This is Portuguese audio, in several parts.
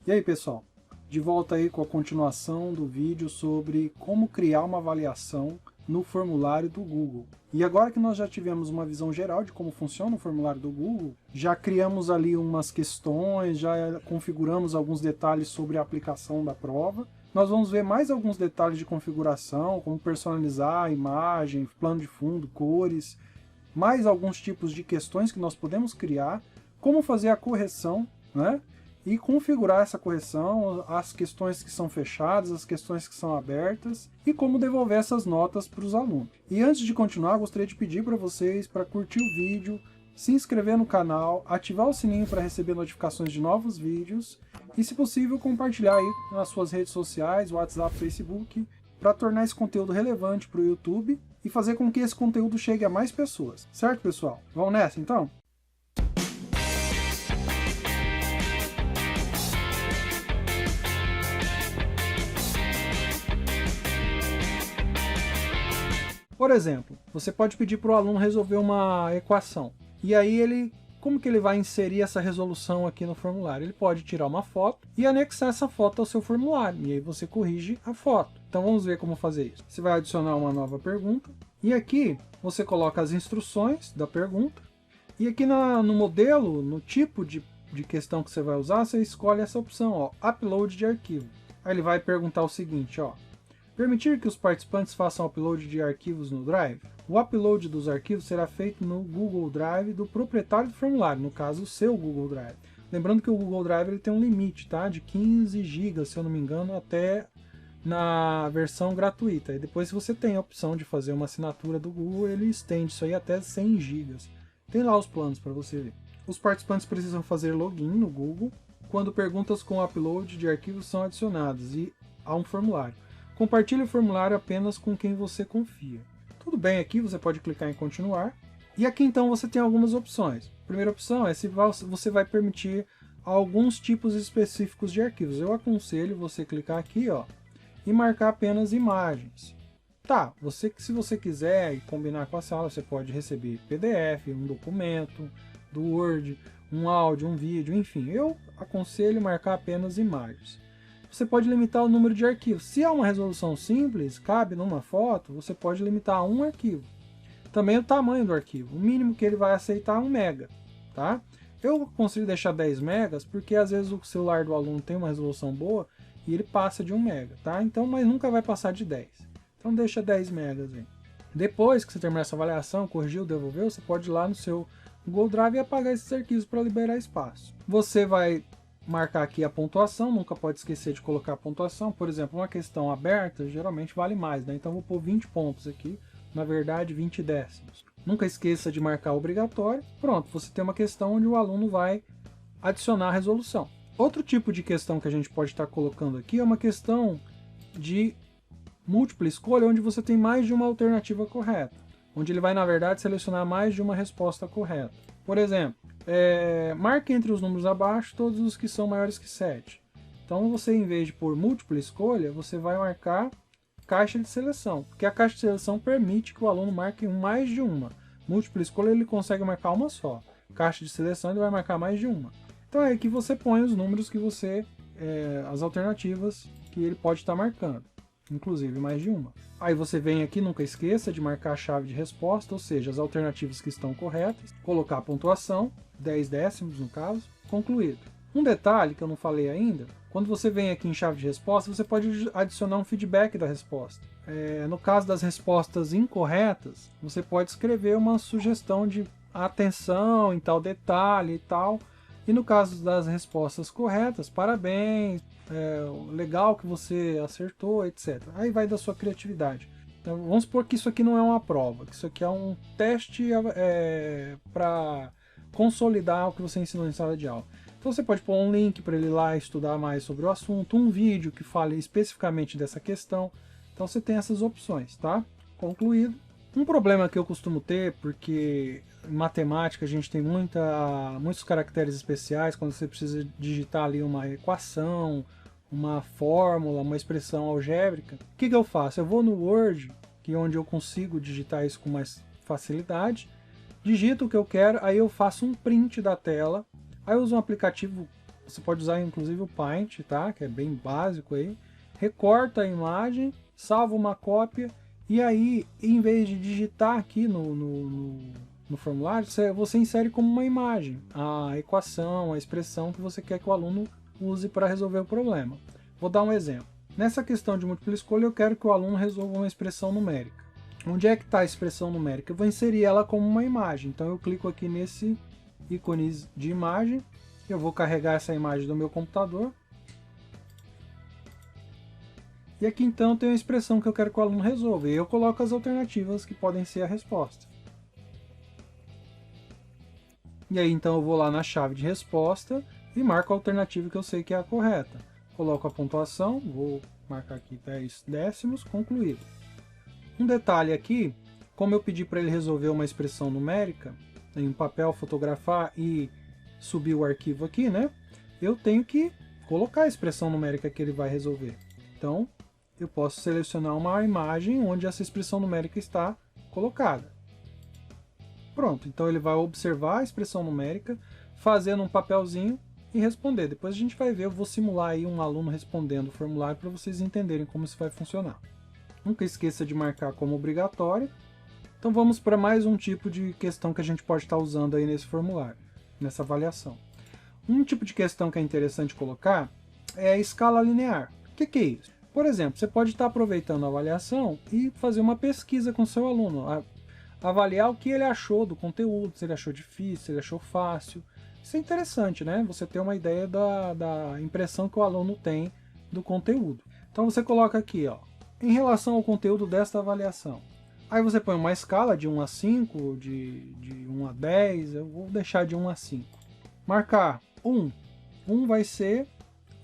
E aí pessoal, de volta aí com a continuação do vídeo sobre como criar uma avaliação no formulário do Google. E agora que nós já tivemos uma visão geral de como funciona o formulário do Google, já criamos ali umas questões, já configuramos alguns detalhes sobre a aplicação da prova, nós vamos ver mais alguns detalhes de configuração, como personalizar a imagem, plano de fundo, cores, mais alguns tipos de questões que nós podemos criar, como fazer a correção, né? E configurar essa correção, as questões que são fechadas, as questões que são abertas e como devolver essas notas para os alunos. E antes de continuar, gostaria de pedir para vocês para curtir o vídeo, se inscrever no canal, ativar o sininho para receber notificações de novos vídeos e, se possível, compartilhar aí nas suas redes sociais, WhatsApp, Facebook, para tornar esse conteúdo relevante para o YouTube e fazer com que esse conteúdo chegue a mais pessoas. Certo, pessoal? Vamos nessa, então? Por exemplo, você pode pedir para o aluno resolver uma equação. E aí como que ele vai inserir essa resolução aqui no formulário? Ele pode tirar uma foto e anexar essa foto ao seu formulário. E aí você corrige a foto. Então vamos ver como fazer isso. Você vai adicionar uma nova pergunta. E aqui você coloca as instruções da pergunta. E aqui no modelo, no tipo de questão que você vai usar, você escolhe essa opção, ó, Upload de arquivo. Aí ele vai perguntar o seguinte, ó. Permitir que os participantes façam upload de arquivos no Drive? O upload dos arquivos será feito no Google Drive do proprietário do formulário, no caso o seu Google Drive. Lembrando que o Google Drive ele tem um limite, tá? De 15 GB, se eu não me engano, até na versão gratuita. E depois, se você tem a opção de fazer uma assinatura do Google, ele estende isso aí até 100 GB. Tem lá os planos para você ver. Os participantes precisam fazer login no Google quando perguntas com upload de arquivos são adicionadas e a um formulário. Compartilhe o formulário apenas com quem você confia. Tudo bem, aqui você pode clicar em continuar. E aqui então você tem algumas opções. A primeira opção é se você vai permitir alguns tipos específicos de arquivos. Eu aconselho você clicar aqui, ó, e marcar apenas imagens. Tá, se você quiser e combinar com a sala, você pode receber PDF, um documento, do Word, um áudio, um vídeo, enfim. Eu aconselho marcar apenas imagens. Você pode limitar o número de arquivos. Se é uma resolução simples, cabe numa foto, você pode limitar a um arquivo. Também o tamanho do arquivo. O mínimo que ele vai aceitar é 1 MB. Tá? Eu consigo deixar 10 megas porque às vezes o celular do aluno tem uma resolução boa e ele passa de 1 MB. Tá? Então, mas nunca vai passar de 10. Então deixa 10 megas aí. Depois que você terminar essa avaliação, corrigiu, devolveu, você pode ir lá no seu Google Drive e apagar esses arquivos para liberar espaço. Você vai marcar aqui a pontuação, nunca pode esquecer de colocar a pontuação. Por exemplo, uma questão aberta geralmente vale mais, né? Então vou pôr 20 pontos aqui, na verdade 20 décimos. Nunca esqueça de marcar obrigatório. Pronto, você tem uma questão onde o aluno vai adicionar a resolução. Outro tipo de questão que a gente pode estar colocando aqui é uma questão de múltipla escolha, onde você tem mais de uma alternativa correta, onde ele vai, na verdade, selecionar mais de uma resposta correta. Por exemplo, marque entre os números abaixo todos os que são maiores que 7. Então você, em vez de pôr múltipla escolha, você vai marcar caixa de seleção, porque a caixa de seleção permite que o aluno marque mais de uma. Múltipla escolha ele consegue marcar uma só. Caixa de seleção ele vai marcar mais de uma. Então é aí que você põe os números que você, as alternativas que ele pode estar marcando, inclusive mais de uma. Aí você vem aqui, nunca esqueça de marcar a chave de resposta, ou seja, as alternativas que estão corretas, colocar a pontuação, 10 décimos no caso, concluído. Um detalhe que eu não falei ainda, quando você vem aqui em chave de resposta, você pode adicionar um feedback da resposta. No caso das respostas incorretas, você pode escrever uma sugestão de atenção em tal detalhe e tal. E no caso das respostas corretas, parabéns, legal que você acertou, etc. Aí vai da sua criatividade. Então, vamos supor que isso aqui não é uma prova, que isso aqui é um teste para consolidar o que você ensinou em sala de aula. Então você pode pôr um link para ele ir lá estudar mais sobre o assunto, um vídeo que fale especificamente dessa questão. Então você tem essas opções, tá? Concluído. Um problema que eu costumo ter, porque em matemática a gente tem muitos caracteres especiais, quando você precisa digitar ali uma equação, uma fórmula, uma expressão algébrica. O que eu faço? Eu vou no Word, que é onde eu consigo digitar isso com mais facilidade, digito o que eu quero, aí eu faço um print da tela, aí eu uso um aplicativo você pode usar inclusive o Paint, tá? Que é bem básico aí. Recorta a imagem, salva uma cópia, e aí, em vez de digitar aqui no formulário, você insere como uma imagem a equação, a expressão que você quer que o aluno use para resolver o problema. Vou dar um exemplo. Nessa questão de múltipla escolha, eu quero que o aluno resolva uma expressão numérica. Onde é que está a expressão numérica? Eu vou inserir ela como uma imagem. Então eu clico aqui nesse ícone de imagem, eu vou carregar essa imagem do meu computador. E aqui então tem a expressão que eu quero que o aluno resolva. E eu coloco as alternativas que podem ser a resposta. E aí então eu vou lá na chave de resposta e marco a alternativa que eu sei que é a correta. Coloco a pontuação, vou marcar aqui 10 décimos, concluído. Um detalhe aqui, como eu pedi para ele resolver uma expressão numérica, em um papel, fotografar e subir o arquivo aqui, né? Eu tenho que colocar a expressão numérica que ele vai resolver. Então, eu posso selecionar uma imagem onde essa expressão numérica está colocada. Pronto, então ele vai observar a expressão numérica, fazer num papelzinho e responder. Depois a gente vai ver, eu vou simular aí um aluno respondendo o formulário para vocês entenderem como isso vai funcionar. Nunca esqueça de marcar como obrigatório. Então vamos para mais um tipo de questão que a gente pode estar usando aí nesse formulário, nessa avaliação. Um tipo de questão que é interessante colocar é a escala linear. O que é isso? Por exemplo, você pode estar aproveitando a avaliação e fazer uma pesquisa com seu aluno, avaliar o que ele achou do conteúdo, se ele achou difícil, se ele achou fácil. Isso é interessante, né? Você ter uma ideia da impressão que o aluno tem do conteúdo. Então você coloca aqui, ó, em relação ao conteúdo desta avaliação. Aí você põe uma escala de 1 a 5, de 1 a 10, eu vou deixar de 1 a 5. Marcar 1. 1 vai ser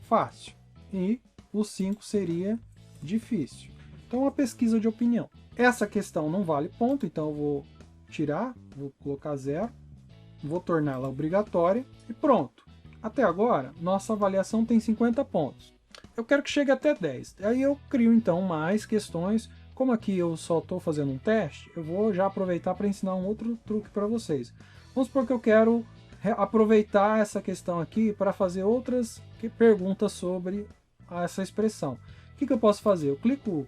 fácil e o 5 seria difícil. Então uma pesquisa de opinião. Essa questão não vale ponto, então eu vou tirar, vou colocar 0. Vou torná-la obrigatória e pronto. Até agora, nossa avaliação tem 50 pontos. Eu quero que chegue até 10. Aí eu crio então mais questões. Como aqui eu só estou fazendo um teste, eu vou já aproveitar para ensinar um outro truque para vocês. Vamos supor que eu quero aproveitar essa questão aqui para fazer outras perguntas sobre essa expressão. O que eu posso fazer? Eu clico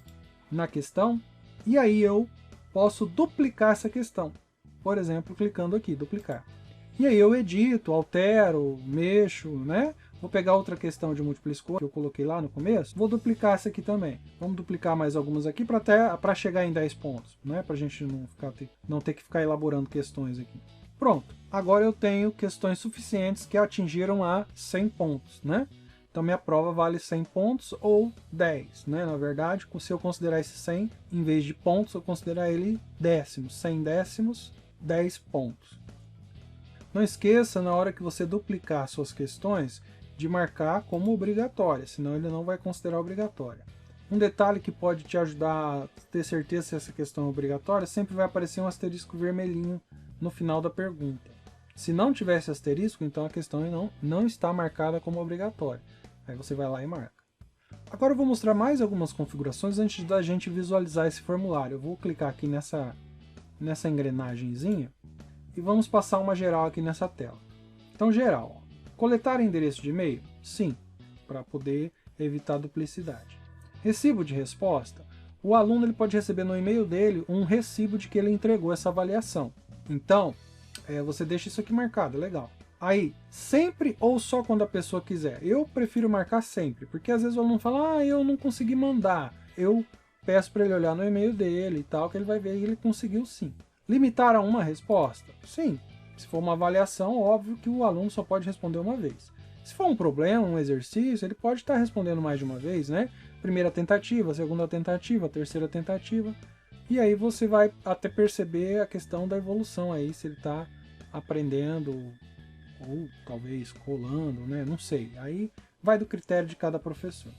na questão e aí eu posso duplicar essa questão. Por exemplo, clicando aqui, duplicar. E aí eu edito, altero, mexo, né? Vou pegar outra questão de múltipla escolha que eu coloquei lá no começo, vou duplicar essa aqui também. Vamos duplicar mais algumas aqui para chegar em 10 pontos, né? Para a gente não ter que ficar elaborando questões aqui. Pronto, agora eu tenho questões suficientes que atingiram a 100 pontos, né? Então minha prova vale 100 pontos ou 10, né? Na verdade, se eu considerar esse 100, em vez de pontos, eu considerar ele décimos. 100 décimos, 10 pontos. Não esqueça, na hora que você duplicar suas questões, de marcar como obrigatória, senão ele não vai considerar obrigatória. Um detalhe que pode te ajudar a ter certeza se essa questão é obrigatória, sempre vai aparecer um asterisco vermelhinho no final da pergunta. Se não tivesse asterisco, então a questão não está marcada como obrigatória. Aí você vai lá e marca. Agora eu vou mostrar mais algumas configurações antes da gente visualizar esse formulário. Eu vou clicar aqui nessa engrenagemzinha e vamos passar uma geral aqui nessa tela. Então, geral. Coletar endereço de e-mail? Sim, para poder evitar duplicidade. Recibo de resposta? O aluno ele pode receber no e-mail dele um recibo de que ele entregou essa avaliação. Então, você deixa isso aqui marcado, legal. Aí, sempre ou só quando a pessoa quiser? Eu prefiro marcar sempre, porque às vezes o aluno fala, eu não consegui mandar. Eu peço para ele olhar no e-mail dele e tal, que ele vai ver que ele conseguiu sim. Limitar a uma resposta? Sim. Se for uma avaliação, óbvio que o aluno só pode responder uma vez. Se for um problema, um exercício, ele pode estar respondendo mais de uma vez, né? Primeira tentativa, segunda tentativa, terceira tentativa. E aí você vai até perceber a questão da evolução aí, se ele está aprendendo ou talvez colando, né? Não sei. Aí vai do critério de cada professor.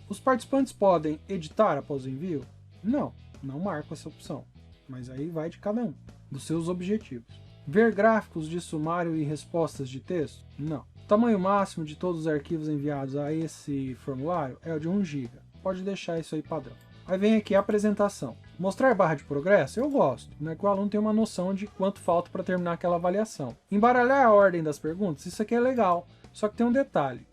Os participantes podem editar após o envio? Não, não marco essa opção. Mas aí vai de cada um, dos seus objetivos. Ver gráficos de sumário e respostas de texto? Não. O tamanho máximo de todos os arquivos enviados a esse formulário é o de 1 GB. Pode deixar isso aí padrão. Aí vem aqui a apresentação. Mostrar barra de progresso? Eu gosto, né? Que o aluno tem uma noção de quanto falta para terminar aquela avaliação. Embaralhar a ordem das perguntas? Isso aqui é legal. Só que tem um detalhe.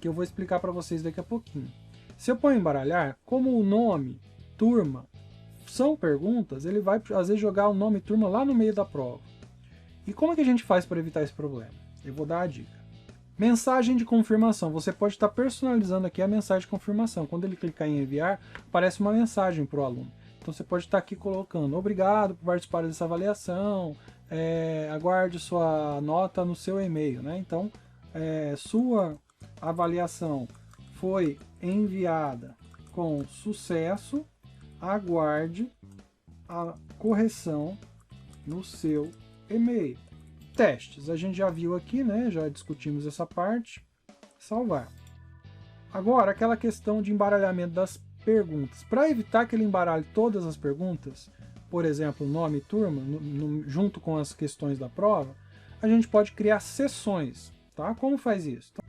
que eu vou explicar para vocês daqui a pouquinho. Se eu ponho embaralhar, como o nome, turma, são perguntas, ele vai às vezes jogar o nome turma lá no meio da prova. E como é que a gente faz para evitar esse problema? Eu vou dar a dica. Mensagem de confirmação. Você pode estar personalizando aqui a mensagem de confirmação. Quando ele clicar em enviar, aparece uma mensagem para o aluno. Então você pode estar aqui colocando: obrigado por participar dessa avaliação, aguarde sua nota no seu e-mail, né? Então, sua avaliação foi enviada com sucesso, aguarde a correção no seu e-mail. Testes, a gente já viu aqui, né? Já discutimos essa parte. Salvar. Agora, aquela questão de embaralhamento das perguntas. Para evitar que ele embaralhe todas as perguntas, por exemplo, nome e turma, junto com as questões da prova, a gente pode criar seções, tá? Como faz isso? Então,